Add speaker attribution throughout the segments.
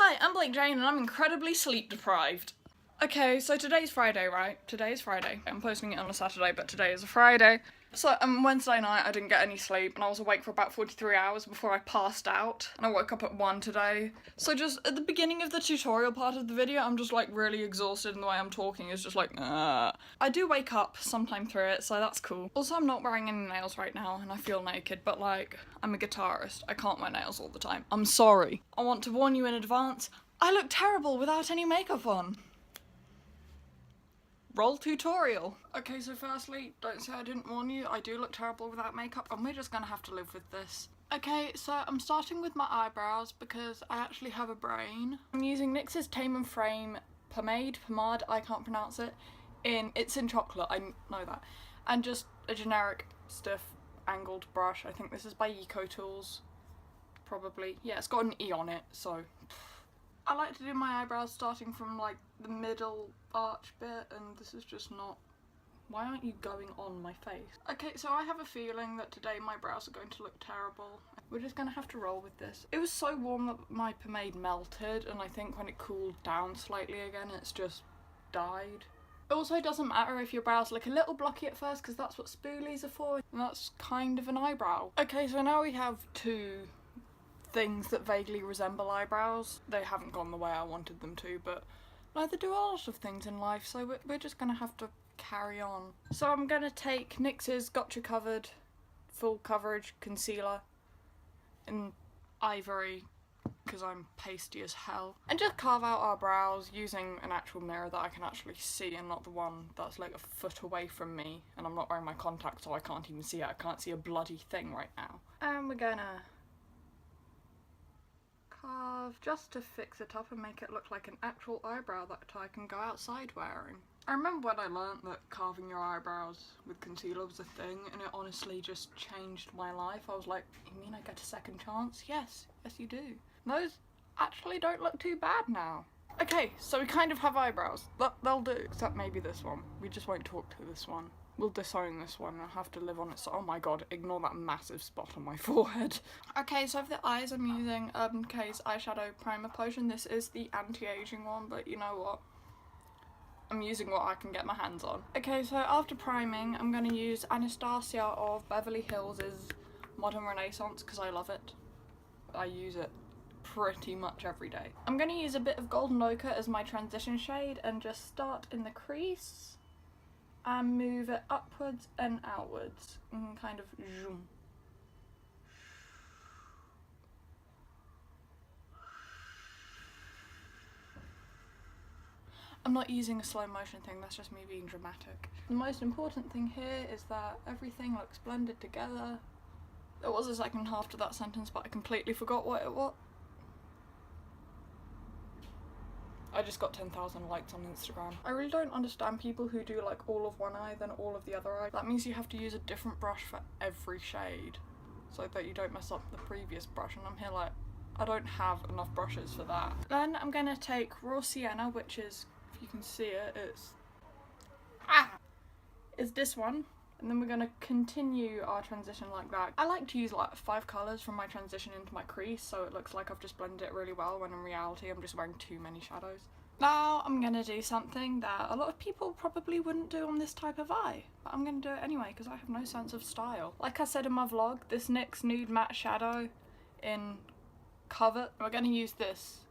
Speaker 1: Hi, I'm Blake Jane and I'm incredibly sleep deprived. Okay, so today's Friday, right? Today's Friday. I'm posting it on a Saturday, but today is a Friday. So Wednesday night I didn't get any sleep and I was awake for about 43 hours before I passed out. And I woke up at 1 today. So just at the beginning of the tutorial part of the video, I'm just like really exhausted and the way I'm talking is just like, I do wake up sometime through it, so that's cool. Also, I'm not wearing any nails right now and I feel naked, but like, I'm a guitarist. I can't wear nails all the time. I'm sorry. I want to warn you in advance, I look terrible without any makeup on. Roll tutorial. Okay, so firstly, don't say I didn't warn you, I do look terrible without makeup and we're just gonna have to live with this. Okay, so I'm starting with my eyebrows because I actually have a brain. I'm using NYX's Tame and Frame pomade, I can't pronounce it, it's in chocolate, I know that, and just a generic stiff angled brush. I think this is by Eco Tools, probably. Yeah, it's got an E on it, so. I like to do my eyebrows starting from like the middle arch bit, and this is just not. Why aren't you going on my face? Okay, so I have a feeling that today my brows are going to look terrible. We're just gonna have to roll with this. It was so warm that my pomade melted, and I think when it cooled down slightly again, it's just died. It also doesn't matter if your brows look a little blocky at first, because that's what spoolies are for, and that's kind of an eyebrow. Okay, so now we have two things that vaguely resemble eyebrows. They haven't gone the way I wanted them to, but neither do a lot of things in life, so we're just gonna have to carry on. So I'm gonna take NYX's Gotcha Covered Full Coverage Concealer in Ivory, because I'm pasty as hell, and just carve out our brows using an actual mirror that I can actually see and not the one that's like a foot away from me, and I'm not wearing my contacts so I can't even see it. I can't see a bloody thing right now. And we're gonna carve just to fix it up and make it look like an actual eyebrow that I can go outside wearing. I remember when I learnt that carving your eyebrows with concealer was a thing, and it honestly just changed my life. I was like, you mean I get a second chance? Yes, you do. Those actually don't look too bad now. Okay, so we kind of have eyebrows. They'll do, except maybe this one. We just won't talk to this one. We'll disown this one and I'll have to live on it. So, oh my god, ignore that massive spot on my forehead. Okay, so for the eyes I'm using Urban Decay's eyeshadow primer potion. This is the anti-aging one, but you know what? I'm using what I can get my hands on. Okay, so after priming, I'm going to use Anastasia of Beverly Hills' Modern Renaissance because I love it. I use it pretty much every day. I'm going to use a bit of Golden Ochre as my transition shade and just start in the crease and move it upwards and outwards and kind of zoom. I'm not using a slow motion thing, that's just me being dramatic. The most important thing here is that everything looks blended together. There was a second half to that sentence, but I completely forgot what it was. I just got 10,000 likes on Instagram. I really don't understand people who do like all of one eye then all of the other eye. That means you have to use a different brush for every shade so that you don't mess up the previous brush, and I'm here like, I don't have enough brushes for that. Then I'm gonna take Raw Sienna, which is, if you can see it, it's this one. And then we're going to continue our transition like that. I like to use like 5 colours from my transition into my crease, so it looks like I've just blended it really well, when in reality I'm just wearing too many shadows. Now I'm going to do something that a lot of people probably wouldn't do on this type of eye, but I'm going to do it anyway because I have no sense of style. Like I said in my vlog, this NYX Nude Matte Shadow in Covet, we're going to use this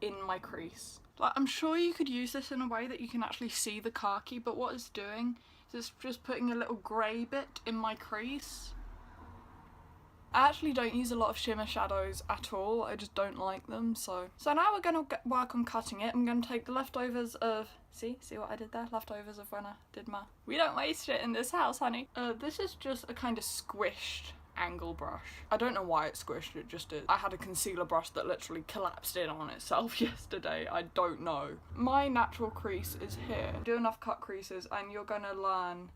Speaker 1: in my crease. Like, I'm sure you could use this in a way that you can actually see the khaki, but what it's doing is just putting a little grey bit in my crease. I actually don't use a lot of shimmer shadows at all, I just don't like them, so now we're going to work on cutting it. I'm going to take the leftovers of, see what I did there? Leftovers of when I did my, we don't waste shit in this house, honey. This is just a kind of squished angle brush. I don't know why it squished, it just did. I had a concealer brush that literally collapsed in on itself yesterday, I don't know. My natural crease is here. Do enough cut creases and you're gonna learn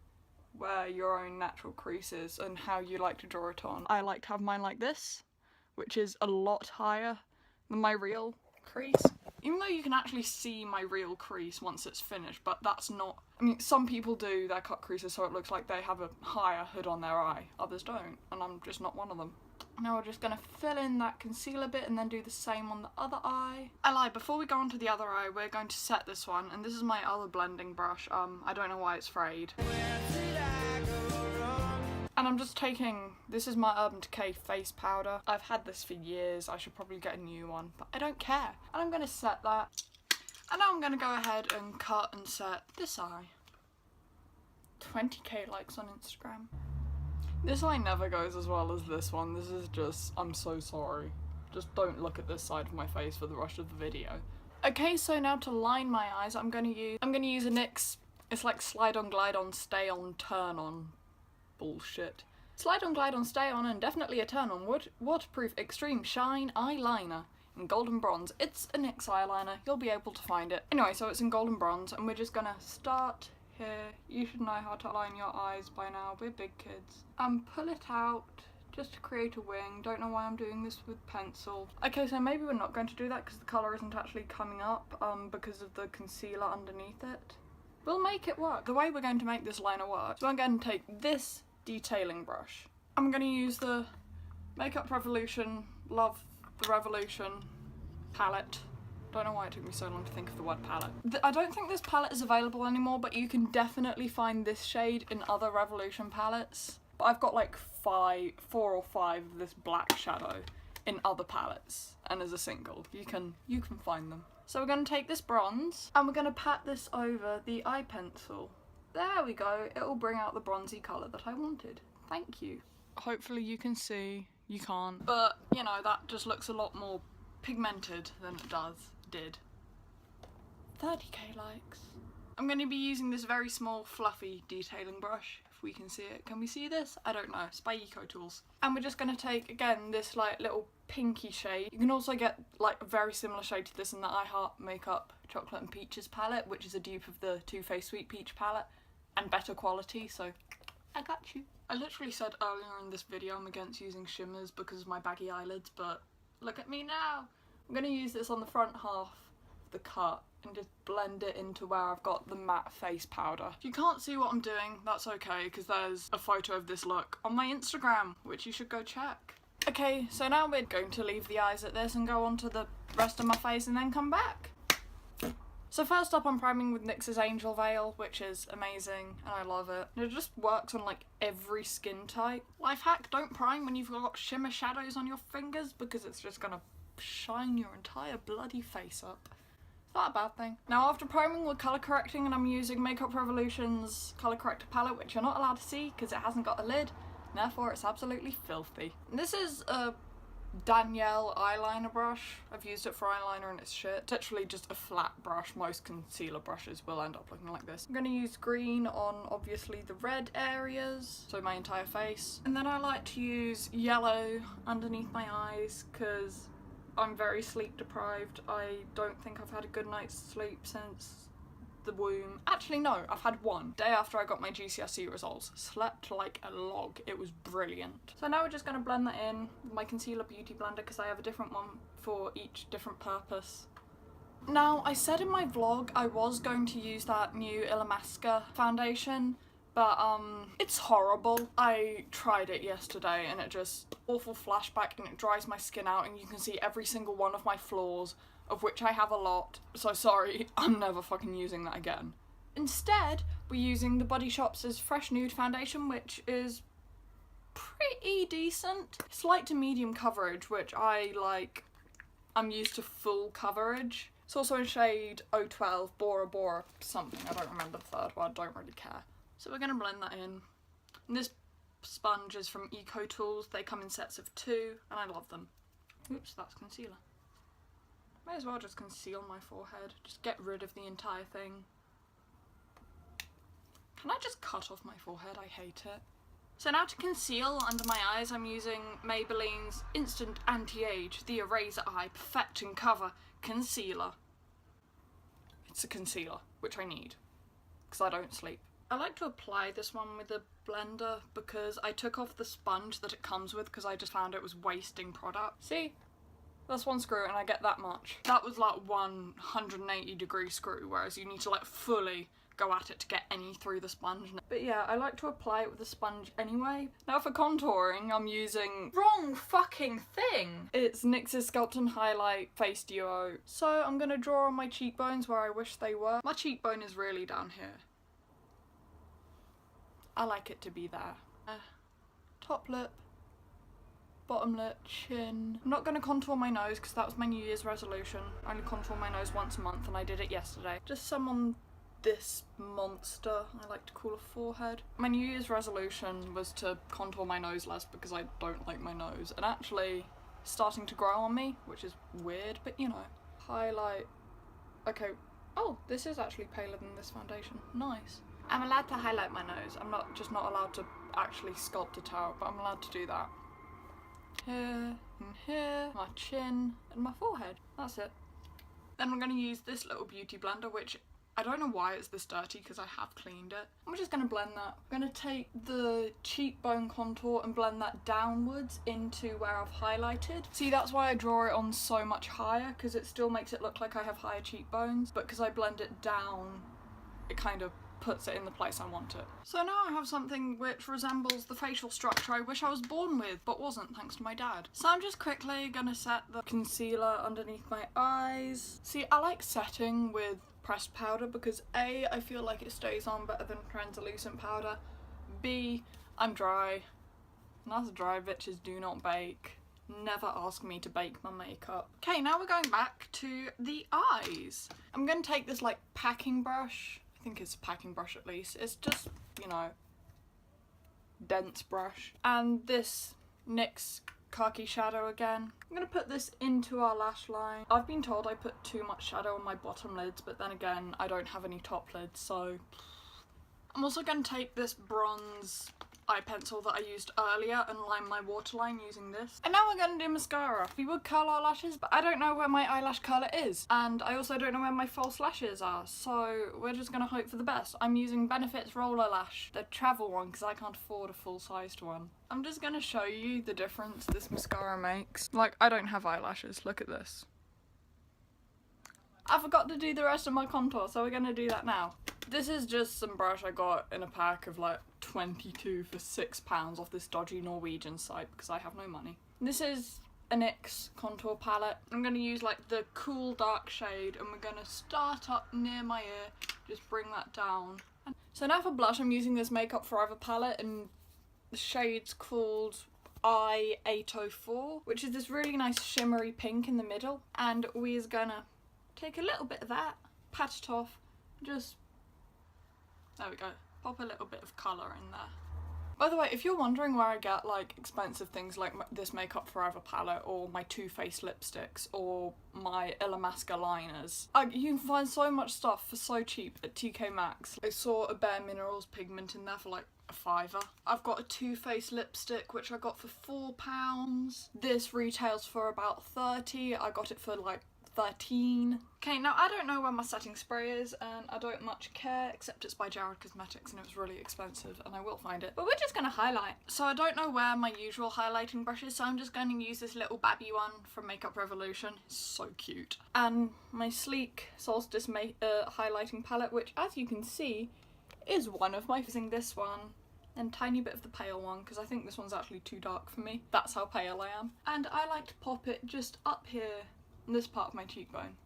Speaker 1: where your own natural crease is and how you like to draw it on. I like to have mine like this, which is a lot higher than my real crease. Even though you can actually see my real crease once it's finished, but that's not, I mean, some people do their cut creases so it looks like they have a higher hood on their eye, others don't, and I'm just not one of them. Now we're just gonna fill in that concealer bit and then do the same on the other eye. I lied, before we go on to the other eye, we're going to set this one, and this is my other blending brush. I don't know why it's frayed. And I'm just taking, this is my Urban Decay face powder. I've had this for years, I should probably get a new one, but I don't care. And I'm gonna set that. And now I'm gonna go ahead and cut and set this eye. 20k likes on Instagram. This eye never goes as well as this one. This is just, I'm so sorry. Just don't look at this side of my face for the rest of the video. Okay, so now to line my eyes, I'm gonna use a NYX, it's like slide on, glide on, stay on, turn on bullshit. Slide on, glide on, stay on, and definitely a turn on waterproof extreme shine eyeliner in golden bronze. It's a NYX eyeliner, you'll be able to find it. Anyway, so it's in golden bronze, and we're just gonna start here. You should know how to line your eyes by now, we're big kids. Pull it out just to create a wing. Don't know why I'm doing this with pencil. Okay, so maybe we're not going to do that because the colour isn't actually coming up because of the concealer underneath it. We'll make it work. The way we're going to make this liner work, so I'm going to take this detailing brush. I'm going to use the Makeup Revolution, Love the Revolution palette. Don't know why it took me so long to think of the word palette. I don't think this palette is available anymore, but you can definitely find this shade in other Revolution palettes. But I've got like 4 or 5 of this black shadow in other palettes, and as a single, you can find them. So we're going to take this bronze, and we're going to pat this over the eye pencil. There we go, it will bring out the bronzy colour that I wanted. Thank you. Hopefully you can see, you can't, but you know, that just looks a lot more pigmented than it did. 30k likes. I'm going to be using this very small fluffy detailing brush, if we can see it. Can we see this? I don't know, it's by Eco Tools. And we're just going to take, again, this like little pinky shade. You can also get like a very similar shade to this in the I Heart Makeup Chocolate and Peaches palette, which is a dupe of the Too Faced Sweet Peach palette, and better quality, so I got you. I literally said earlier in this video I'm against using shimmers because of my baggy eyelids, but look at me now. I'm going to use this on the front half of the cut and just blend it into where I've got the matte face powder. If you can't see what I'm doing, that's okay, because there's a photo of this look on my Instagram, which you should go check. Okay, so now we're going to leave the eyes at this and go on to the rest of my face and then come back. So first up, I'm priming with NYX's Angel Veil, which is amazing and I love it. It just works on like every skin type. Life hack, don't prime when you've got shimmer shadows on your fingers because it's just gonna shine your entire bloody face up. It's not a bad thing. Now after priming, we're colour correcting, and I'm using Makeup Revolution's colour corrector palette, which you're not allowed to see because it hasn't got a lid, and therefore it's absolutely filthy. And this is a Danielle eyeliner brush. I've used it for eyeliner and it's shit. It's literally just a flat brush. Most concealer brushes will end up looking like this. I'm going to use green on obviously the red areas, so my entire face. And then I like to use yellow underneath my eyes because I'm very sleep deprived. I don't think I've had a good night's sleep since the womb. Actually no, I've had one. Day after I got my GCSE results. Slept like a log. It was brilliant. So now we're just going to blend that in with my concealer beauty blender because I have a different one for each different purpose. Now, I said in my vlog I was going to use that new Illamasqua foundation, but it's horrible. I tried it yesterday and it just awful flashback and it dries my skin out and you can see every single one of my flaws, of which I have a lot, so sorry, I'm never fucking using that again. Instead, we're using the Body Shop's Fresh Nude foundation, which is pretty decent. It's light to medium coverage, which I like. I'm used to full coverage. It's also in shade 012, Bora Bora something, I don't remember the third word, don't really care. So we're gonna blend that in. And this sponge is from Eco Tools. They come in sets of 2, and I love them. Oops, that's concealer. May as well just conceal my forehead. Just get rid of the entire thing. Can I just cut off my forehead? I hate it. So now to conceal under my eyes, I'm using Maybelline's Instant Anti-Age, the Eraser Eye Perfect and Cover Concealer. It's a concealer, which I need, because I don't sleep. I like to apply this one with a blender because I took off the sponge that it comes with because I just found it was wasting product. See? That's one screw and I get that much. That was like 180-degree screw, whereas you need to like fully go at it to get any through the sponge. But yeah, I like to apply it with a sponge anyway. Now for contouring, I'm using wrong fucking thing. It's NYX's Sculpt and Highlight Face Duo. So I'm gonna draw on my cheekbones where I wish they were. My cheekbone is really down here. I like it to be there. Top lip, bottom lip, chin. I'm not gonna contour my nose because that was my New Year's resolution. I only contour my nose once a month and I did it yesterday. Just some on this monster I like to call a forehead. My New Year's resolution was to contour my nose less because I don't like my nose, and actually starting to grow on me, which is weird, but you know. Highlight. Okay. Oh, this is actually paler than this foundation. Nice. I'm allowed to highlight my nose. I'm just not allowed to actually sculpt it out, but I'm allowed to do that. Here and here, my chin and my forehead. That's it. Then we're going to use this little beauty blender, which I don't know why it's this dirty because I have cleaned it. I'm just going to blend that. I'm going to take the cheekbone contour and blend that downwards into where I've highlighted. See, that's why I draw it on so much higher, because it still makes it look like I have higher cheekbones, but because I blend it down, it kind of puts it in the place I want it. So now I have something which resembles the facial structure I wish I was born with, but wasn't, thanks to my dad. So I'm just quickly gonna set the concealer underneath my eyes. See, I like setting with pressed powder because A, I feel like it stays on better than translucent powder. B, I'm dry. And as dry bitches do not bake. Never ask me to bake my makeup. Okay, now we're going back to the eyes. I'm gonna take this like packing brush. I think it's a packing brush at least. It's just, you know, dense brush. And this NYX khaki shadow again. I'm gonna put this into our lash line. I've been told I put too much shadow on my bottom lids, but then again, I don't have any top lids, so. I'm also gonna take this bronze eye pencil that I used earlier and line my waterline using this. And now we're gonna do mascara. We would curl our lashes, but I don't know where my eyelash curler is. And I also don't know where my false lashes are, so we're just gonna hope for the best. I'm using Benefit's Roller Lash, the travel one, because I can't afford a full-sized one. I'm just gonna show you the difference this mascara makes. Like, I don't have eyelashes, look at this. I forgot to do the rest of my contour, so we're gonna do that now. This is just some brush I got in a pack of like 22 for £6 off this dodgy Norwegian site because I have no money. This is a NYX contour palette. I'm gonna use like the cool dark shade and we're gonna start up near my ear, just bring that down. So now for blush, I'm using this Makeup Forever palette and the shade's called I-804, which is this really nice shimmery pink in the middle. And we're gonna take a little bit of that, pat it off, just, there we go, pop a little bit of colour in there. By the way, if you're wondering where I get like expensive things like this Makeup Forever palette or my Too Faced lipsticks or my Illamasqua liners, you can find so much stuff for so cheap at TK Maxx. I saw a Bare Minerals pigment in there for like a £5. I've got a Too Faced lipstick which I got for £4. This retails for about £30. I got it for like 13. Okay, now I don't know where my setting spray is and I don't much care, except it's by Jared Cosmetics and it was really expensive and I will find it. But we're just gonna highlight. So I don't know where my usual highlighting brush is, so I'm just going to use this little babby one from Makeup Revolution. It's so cute. And my sleek Solstice highlighting palette, which as you can see is one of my, using this one and tiny bit of the pale one because I think this one's actually too dark for me. That's how pale I am. And I like to pop it just up here, this part of my cheekbone.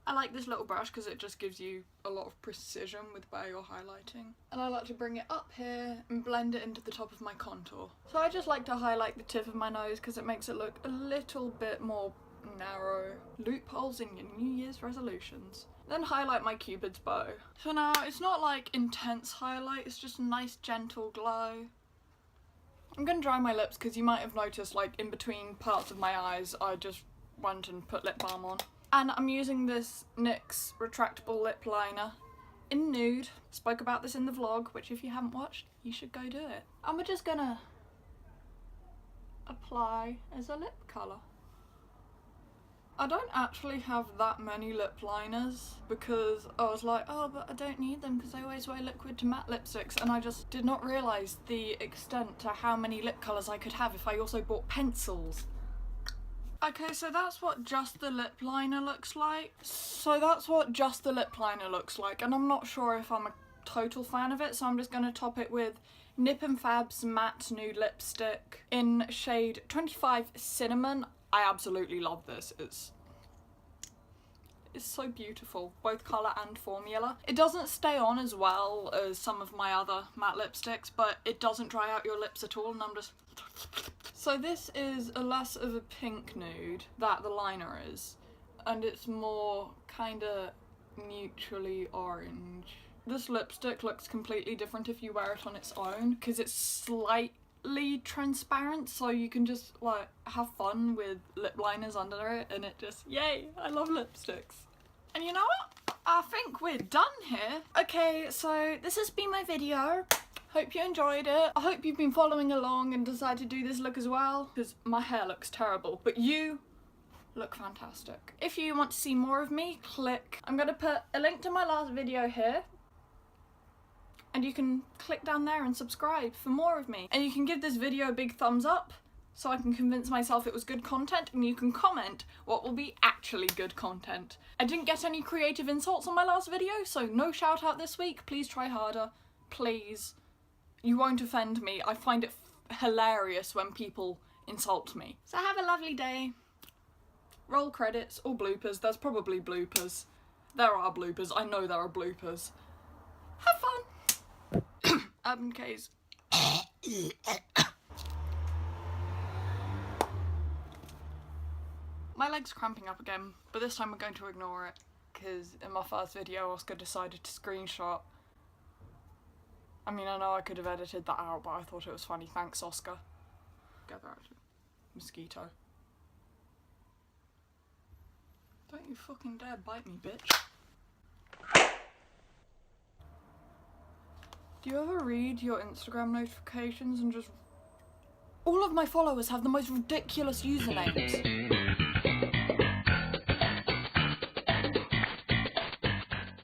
Speaker 1: I like this little brush because it just gives you a lot of precision with where you're highlighting. And I like to bring it up here and blend it into the top of my contour. So I just like to highlight the tip of my nose because it makes it look a little bit more narrow. Loopholes in your New Year's resolutions. Then highlight my Cupid's bow. So now it's not like intense highlight, it's just a nice gentle glow. I'm gonna dry my lips because you might have noticed like in between parts of my eyes I just went and put lip balm on. And I'm using this NYX retractable lip liner in nude. Spoke about this in the vlog, which if you haven't watched, you should go do it. And we're just gonna apply as a lip colour. I don't actually have that many lip liners because I was like, oh, but I don't need them because I always wear liquid to matte lipsticks, and I just did not realise the extent to how many lip colours I could have if I also bought pencils. Okay, so that's what just the lip liner looks like. And I'm not sure if I'm total fan of it, so I'm just going to top it with Nip and Fab's Matte Nude Lipstick in shade 25 Cinnamon. I absolutely love this. It's so beautiful, both colour and formula. It doesn't stay on as well as some of my other matte lipsticks, but it doesn't dry out your lips at all, and I'm just... So this is a less of a pink nude that the liner is, and it's more kinda neutrally orange. This lipstick looks completely different if you wear it on its own, because it's slightly transparent, so you can just like have fun with lip liners under it, and it just, yay, I love lipsticks. And you know what? I think we're done here. Okay, so this has been my video. Hope you enjoyed it. I hope you've been following along and decided to do this look as well, because my hair looks terrible, but you look fantastic. If you want to see more of me, I'm gonna put a link to my last video here, and you can click down there and subscribe for more of me. And you can give this video a big thumbs up so I can convince myself it was good content, and you can comment what will be actually good content. I didn't get any creative insults on my last video, so no shout out this week. Please try harder, please. You won't offend me. I find it hilarious when people insult me. So have a lovely day. Roll credits or bloopers. There's probably bloopers. There are bloopers. I know there are bloopers. Have fun. Urban K's. My leg's cramping up again, but this time we're going to ignore it, because in my first video Oscar decided to screenshot. I mean, I know I could have edited that out, but I thought it was funny. Thanks, Oscar. Get that out. Mosquito. Don't you fucking dare bite me, bitch. Do you ever read your Instagram notifications and just... All of my followers have the most ridiculous usernames.